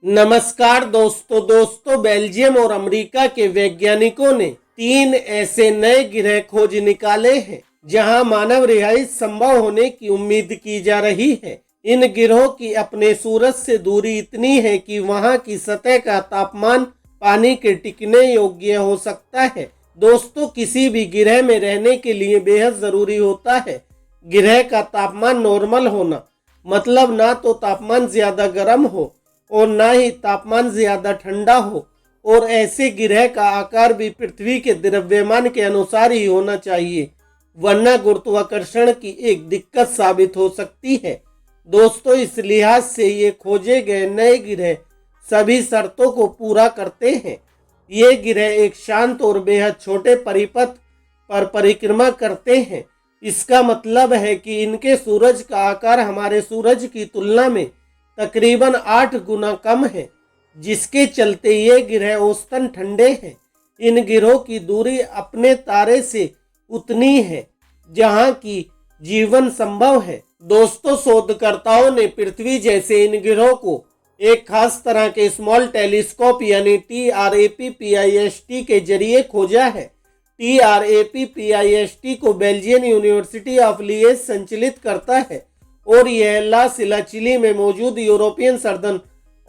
नमस्कार दोस्तों बेल्जियम और अमेरिका के वैज्ञानिकों ने 3 ऐसे नए ग्रह खोज निकाले हैं जहां मानव रिहाई संभव होने की उम्मीद की जा रही है। इन ग्रहों की अपने सूरज से दूरी इतनी है कि वहां की सतह का तापमान पानी के टिकने योग्य हो सकता है। दोस्तों, किसी भी ग्रह में रहने के लिए बेहद जरूरी होता है ग्रह का तापमान नॉर्मल होना, मतलब ना तो तापमान ज्यादा गर्म हो और ना ही तापमान ज्यादा ठंडा हो, और ऐसे ग्रह का आकार भी पृथ्वी के द्रव्यमान के अनुसार ही होना चाहिए, वरना गुरुत्वाकर्षण की एक दिक्कत साबित हो सकती है। दोस्तों, इस लिहाज से ये खोजे गए नए ग्रह सभी शर्तों को पूरा करते हैं। ये ग्रह एक शांत और बेहद छोटे परिपथ पर परिक्रमा करते हैं। इसका मतलब है कि इनके सूरज का आकार हमारे सूरज की तुलना में तकरीबन 8 गुना कम है, जिसके चलते ये ग्रह औसतन ठंडे हैं। इन ग्रहों की दूरी अपने तारे से उतनी है जहां की जीवन संभव है। दोस्तों, शोधकर्ताओं ने पृथ्वी जैसे इन ग्रहों को एक खास तरह के स्मॉल टेलीस्कोप यानी TRAPPIST के जरिए खोजा है। TRAPPIST को बेल्जियन यूनिवर्सिटी ऑफ लिएज संचालित करता है और यह ला सिला चिली में मौजूद यूरोपियन सर्दन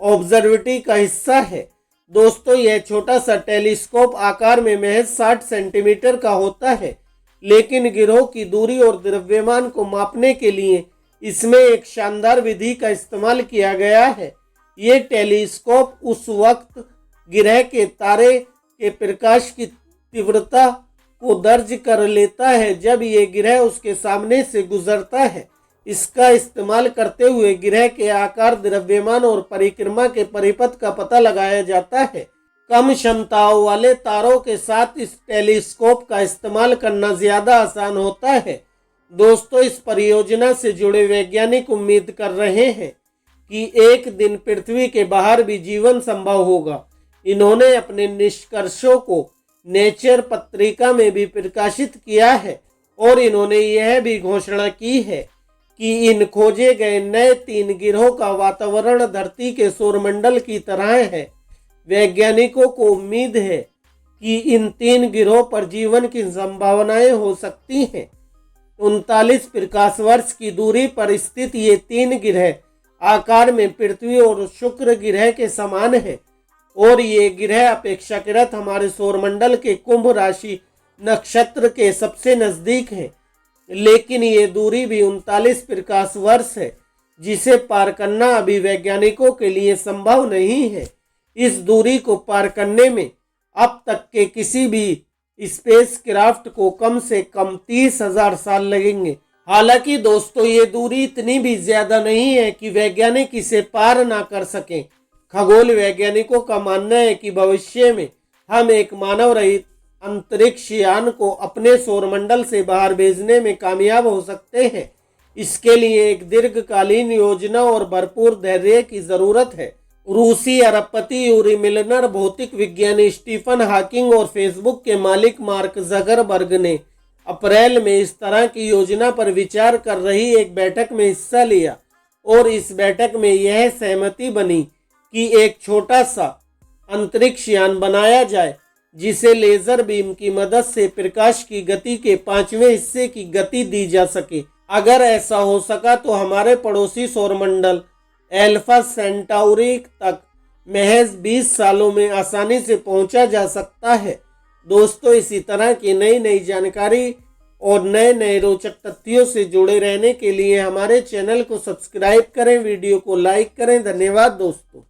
ऑब्जर्वेटरी का हिस्सा है। दोस्तों, यह छोटा सा टेलीस्कोप आकार में महज 60 सेंटीमीटर का होता है, लेकिन ग्रहों की दूरी और द्रव्यमान को मापने के लिए इसमें एक शानदार विधि का इस्तेमाल किया गया है। ये टेलीस्कोप उस वक्त ग्रह के तारे के प्रकाश की तीव्रता को दर्ज कर लेता है जब ये ग्रह उसके सामने से गुजरता है। इसका इस्तेमाल करते हुए ग्रह के आकार, द्रव्यमान और परिक्रमा के परिपथ का पता लगाया जाता है। कम क्षमताओं वाले तारों के साथ इस टेलीस्कोप का इस्तेमाल करना ज्यादा आसान होता है। दोस्तों, इस परियोजना से जुड़े वैज्ञानिक उम्मीद कर रहे हैं कि एक दिन पृथ्वी के बाहर भी जीवन संभव होगा। इन्होंने अपने निष्कर्षों को नेचर पत्रिका में भी प्रकाशित किया है और इन्होंने यह भी घोषणा की है कि इन खोजे गए नए 3 ग्रहों का वातावरण धरती के सौरमंडल की तरह है। वैज्ञानिकों को उम्मीद है कि इन 3 ग्रहों पर जीवन की संभावनाएं हो सकती हैं। 39 प्रकाश वर्ष की दूरी पर स्थित ये 3 ग्रह आकार में पृथ्वी और शुक्र ग्रह के समान है और ये ग्रह अपेक्षाकृत हमारे सौरमंडल के कुंभ राशि नक्षत्र के सबसे नजदीक हैं, लेकिन ये दूरी भी 39 प्रकाश वर्ष है, जिसे पार करना अभी वैज्ञानिकों के लिए संभव नहीं है। इस दूरी को पार करने में अब तक के किसी भी स्पेसक्राफ्ट को कम से कम 30,000 साल लगेंगे। हालांकि दोस्तों, ये दूरी इतनी भी ज्यादा नहीं है कि वैज्ञानिक इसे पार ना कर सकें। खगोल वैज्ञानिकों का मानना है कि भविष्य में हम एक मानव रहित अंतरिक्ष यान को अपने सौरमंडल से बाहर भेजने में कामयाब हो सकते हैं। इसके लिए एक दीर्घकालीन योजना और भरपूर धैर्य की जरूरत है। रूसी अरबपति यूरी मिलनर, भौतिक विज्ञानी स्टीफन हॉकिंग और फेसबुक के मालिक मार्क जकरबर्ग ने अप्रैल में इस तरह की योजना पर विचार कर रही एक बैठक में हिस्सा लिया और इस बैठक में यह सहमति बनी कि एक छोटा सा अंतरिक्ष यान बनाया जाए जिसे लेजर बीम की मदद से प्रकाश की गति के 5वें हिस्से की गति दी जा सके। अगर ऐसा हो सका तो हमारे पड़ोसी सौरमंडल एल्फा सेंटाउरी तक महज 20 सालों में आसानी से पहुंचा जा सकता है। दोस्तों, इसी तरह की नई जानकारी और नए रोचक तथ्यों से जुड़े रहने के लिए हमारे चैनल को सब्सक्राइब करें, वीडियो को लाइक करें। धन्यवाद दोस्तों।